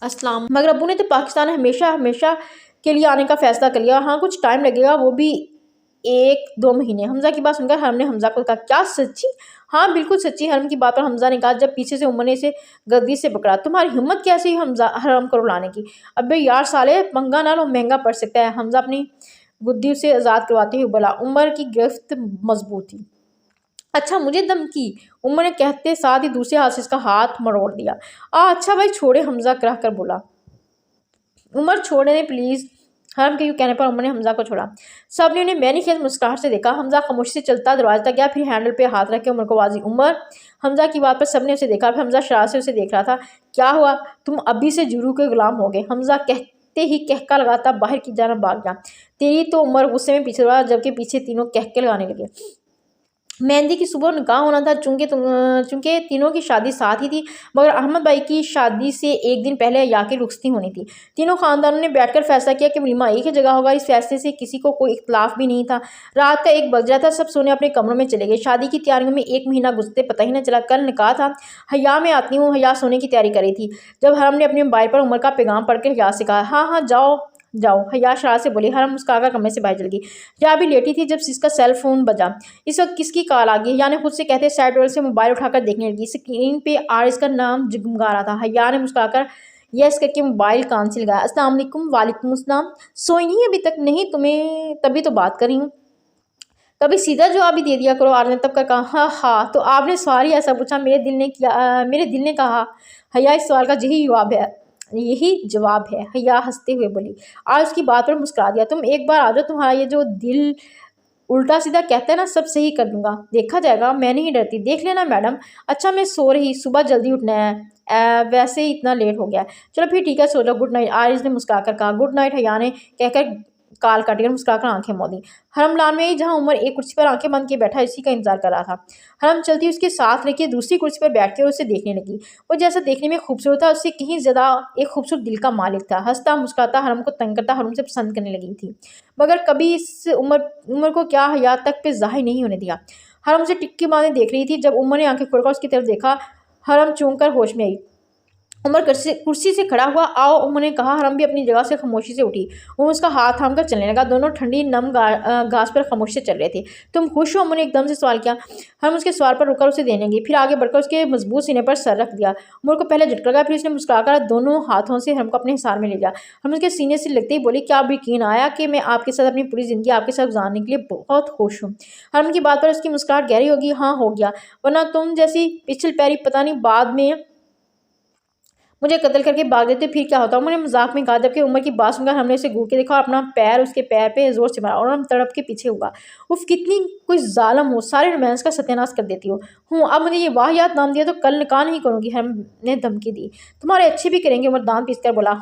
اسلام مگر ابو نے تو پاکستان ہمیشہ کے لیے آنے کا فیصلہ کر لیا. ہاں کچھ ٹائم لگے گا، وہ بھی 1-2 مہینے. حمزہ کی بات سن کر حرم نے حمزہ کو کہا کیا سچی؟ ہاں بالکل سچی. حرم کی بات پر حمزہ نے کہا جب پیچھے سے عمر نے اسے گردی سے پکڑا. تمہاری ہمت کیسی ہوئی حمزہ حرم کو رلانے کی؟ ابے یار سالے پنگا نہ لو، مہنگا پڑ سکتا ہے. حمزہ اپنی گدی اسے آزاد کرواتے ہوئے بولا. عمر کی گرفت مضبوط تھی. اچھا مجھے دھمکی؟ عمر نے کہتے ساتھ ہی دوسرے ہاتھ سے اس کا ہاتھ مروڑ دیا. اچھا بھائی چھوڑے، حمزہ کرا کر بولا. عمر چھوڑے نے پلیز. حرم کے یوں کہنے پر عمر نے حمزہ کو چھوڑا. سب نے انہیں بینی خیز مسکراہٹ سے دیکھا. حمزہ خاموشی سے چلتا دروازے تک گیا، پھر ہینڈل پہ ہاتھ رکھ کے عمر کو آواز دی. عمر. حمزہ کی بات پر سب نے اسے دیکھا. پھر حمزہ شرارت سے اسے دیکھ رہا تھا. کیا ہوا؟ تم ابھی سے جورو کے غلام ہو گئے. حمزہ کہتے ہی کہکا لگاتا باہر کی جانب بھاگ گیا. تیری تو عمر غصے میں پیچھے ہوا، جبکہ پیچھے تینوں کہکے لگانے لگے. مہندی کی صبح نکاح ہونا تھا. چونکہ تینوں کی شادی ساتھ ہی تھی، مگر احمد بھائی کی شادی سے ایک دن پہلے حیا کی رخصتی ہونی تھی. تینوں خاندانوں نے بیٹھ کر فیصلہ کیا کہ ولیمہ ایک ہی جگہ ہوگا. اس فیصلے سے کسی کو کوئی اختلاف بھی نہیں تھا. رات کا 1 بج رہا تھا. سب سونے اپنے کمروں میں چلے گئے. شادی کی تیاریوں میں 1 مہینہ گزرتے پتہ ہی نہ چلا. کل نکاح تھا. حیا میں آتی ہوں. حیا سونے کی تیاری کر رہی تھی جب حرم نے اپنے موبائل پر عمر کا پیغام پڑھ کے حیا سے کہا ہاں جاؤ. حیا شرارت سے بولی. حرم مسکرا کر کمرے سے باہر چل گئی. حیا بھی لیٹی تھی جب اس کا سیل فون بجا. اس وقت کس کی کال آ گئی؟ حیا نے خود سے کہتے سائڈ ڈور سے موبائل اٹھا کر دیکھنے لگی. اسکرین پہ عارض کا نام جگمگا رہا تھا. حیا نے مسکرا کر یس کر کے موبائل کان سے لگایا. السلام علیکم. وعلیکم السلام. سوئی نہیں ابھی تک؟ نہیں تمہیں تبھی تو بات کر رہی ہوں. کبھی سیدھا جواب ہی دے دیا کرو. عارض نے تب کر کہا ہاں تو آپ نے سوال ہی ایسا پوچھا میرے دل نے کہا. حیا اس سوال کا یہی جواب ہے. حیا ہنستے ہوئے بولی. عارض کی بات پر مسکرا دیا. تم ایک بار آ جاؤ، تمہارا یہ جو دل الٹا سیدھا کہتا ہے نا سب صحیح کر دوں گا. دیکھا جائے گا. میں نہیں ڈرتی. دیکھ لینا میڈم. اچھا میں سو رہی، صبح جلدی اٹھنا ہے. ویسے ہی اتنا لیٹ ہو گیا. چلو پھر ٹھیک ہے سو جاؤ. Good night. عارض نے مسکرا کر کہا. Good night. حیا نے کہہ کر کال کاٹی اور مسکرا کر آنکھیں موڑی. حرم لان میں جہاں عمر ایک کرسی پر آنکھیں بند کے بیٹھا اسی کا انتظار کر رہا تھا. حرم چلتی اس کے ساتھ لے کے دوسری کرسی پر بیٹھ کے اور اسے دیکھنے لگی. وہ جیسا دیکھنے میں خوبصورت تھا، اس سے کہیں زیادہ ایک خوبصورت دل کا مالک تھا. ہنستا مسکراتا حرم کو تنگ کرتا حرم سے پسند کرنے لگی تھی، مگر کبھی اس عمر کو کیا حیا تک پہ ظاہر نہیں ہونے دیا. حرم اسے ٹکی باندھے دیکھ رہی تھی. جب عمر نے آنکھیں کھول کر اس کی طرف دیکھا، حرم چونک کر ہوش میں آئی. عمر کرسی سے کھڑا ہوا. آؤ. عمر نے کہا. حرم بھی اپنی جگہ سے خاموشی سے اٹھی. عمر اس کا ہاتھ تھام کر چلنے لگا. دونوں ٹھنڈی نم گھاس پر خاموشی سے چل رہے تھے. تم خوش ہو؟ عمر نے ایک دم سے سوال کیا. حرم اس کے سوال پر رک کر اسے دینے لگی، پھر آگے بڑھ کر اس کے مضبوط سینے پر سر رکھ دیا. عمر کو پہلے جھٹکا لگا، پھر اس نے مسکرا کر دونوں ہاتھوں سے حرم کو اپنے حصار میں لے لیا. حرم اس کے سینے سے لگتے ہی بولی. کیا اب یقین آیا کہ میں آپ کے ساتھ اپنی پوری زندگی آپ کے ساتھ گزارنے کے لیے بہت خوش ہوں؟ حرم کی بات پر اس کی مسکراہٹ گہری ہوگی. ہاں ہو گیا، ورنہ تم جیسی پچھل پیری پتہ نہیں بعد میں مجھے قتل کر کے بھاگ دیتے پھر کیا ہوتا. عمر نے مذاق میں کہا. جبکہ عمر کی بات سن کر ہم نے اسے گھور کے دیکھا اور اپنا پیر اس کے پیر پہ زور سے مارا اور ہم تڑپ کے پیچھے ہوا. اف کتنی کوئی ظالم ہو، سارے رومانس کا ستیاناش کر دیتی ہو. اب مجھے یہ واہیات نام دیا تو کل نکاح نہیں کروں گی. حرم نے دھمکی دی. تمہارے اچھے بھی کریں گے. عمر دانت پیس کر بولا.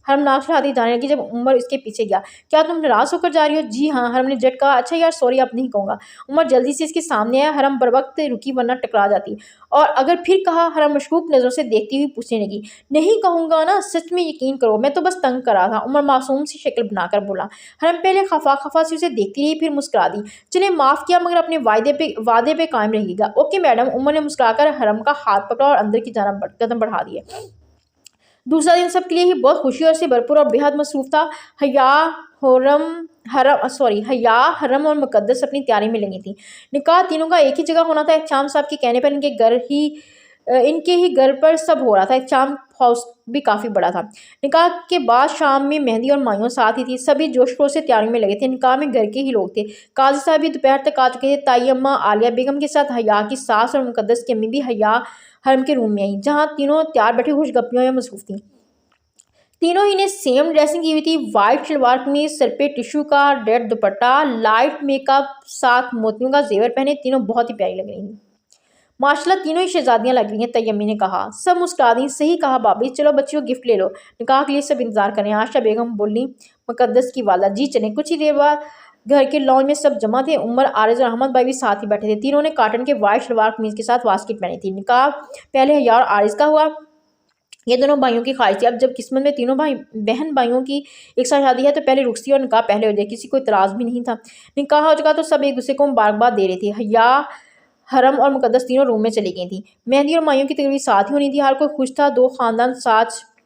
حرم ناک چڑھاتی جانے لگی جب عمر اس کے پیچھے گیا. کیا تم ناراض ہو کر جا رہی ہو؟ جی ہاں. حرم نے جھٹ کہا. اچھا یار سوری اب نہیں کہوں گا. عمر جلدی سے اس کے سامنے آیا. حرم بروقت رکی ورنہ ٹکرا جاتی. اور اگر پھر کہا. حرم مشکوک نظروں سے دیکھتی ہوئی پوچھنے لگی. نہیں کہوں گا نا، سچ میں یقین کرو، میں تو بس تنگ کر رہا تھا. عمر معصوم سی شکل بنا کر بولا. حرم پہلے خفا سے اسے دیکھتی رہی، پھر مسکرا دی. چلے معاف کیا، مگر اپنے وعدے پہ قائم رہیے گا. Okay madam. عمر نے مسکرا کر حرم کا ہاتھ پکڑا اور اندر کی جانب قدم بڑھا دیے. دوسرا دن سب کے لیے ہی بہت خوشی اور سے بھرپور اور بے حد مصروف تھا. حیا حرم اور مقدس اپنی تیاری میں لگی تھی. نکاح تینوں کا ایک ہی جگہ ہونا تھا. احتشام صاحب کے کہنے پر ان کے ہی گھر پر سب ہو رہا تھا. احتشام ہاؤس بھی کافی بڑا تھا. نکاح کے بعد شام میں مہندی اور مائیوں ساتھ ہی تھی. سبھی جوش خروش سے تیاریوں میں لگے تھے. نکاح میں گھر کے ہی لوگ تھے. قاضی صاحب بھی دوپہر تک آ چکے تھے. تائی اماں عالیہ بیگم کے ساتھ حیا کی ساس اور مقدس کی امی بھی حیا حرم کے روم میں آئی، جہاں تینوں تیار بیٹھے خوش گپیوں میں مصروف تھیں. تینوں ہی نے سیم ڈریسنگ کی ہوئی تھی. وائٹ شلوار قمیض، سر پہ ٹشو کا ریڈ دوپٹہ، لائٹ میک اپ ساتھ موتیوں کا زیور پہنے. تینوں بہت ہی پیاری لگ رہی ہیں. ماشاءاللہ تینوں ہی شہزادیاں لگ رہی ہیں. طی امی نے کہا. سب مسکرا دیں. صحیح کہا بھابھی. چلو بچیوں گفٹ لے لو. نکاح کے لیے سب انتظار کریں. عائشہ بیگم بولی. مقدس کی والدہ. جی چلیں. کچھ ہی دیر بعد گھر کے لانج میں سب جمع تھے. عمر، عارض اور احمد بھائی بھی ساتھ ہی بیٹھے تھے. تینوں نے کاٹن کے وائٹ شلوار قمیض کے ساتھ واسکٹ پہنی تھی. نکاح پہلے حیا اور عارض کا ہوا. یہ دونوں بھائیوں کی خواہش تھی. اب جب قسمت میں تینوں بہن بھائیوں کی ایک ساتھ شادی ہے تو پہلے رخصتی اور نکاح پہلے ہو جائے. کسی کو اعتراض بھی نہیں تھا. نکاح ہو چکا تو سب ایک دوسرے کو مبارکباد دے رہے تھے. حیا حرم اور مقدس تینوں روم میں چلی گئی تھیں. مہندی اور مائیوں کی تقریب ساتھ ہی ہونی تھی. ہر کوئی خوش تھا. دو خاندان ساتھ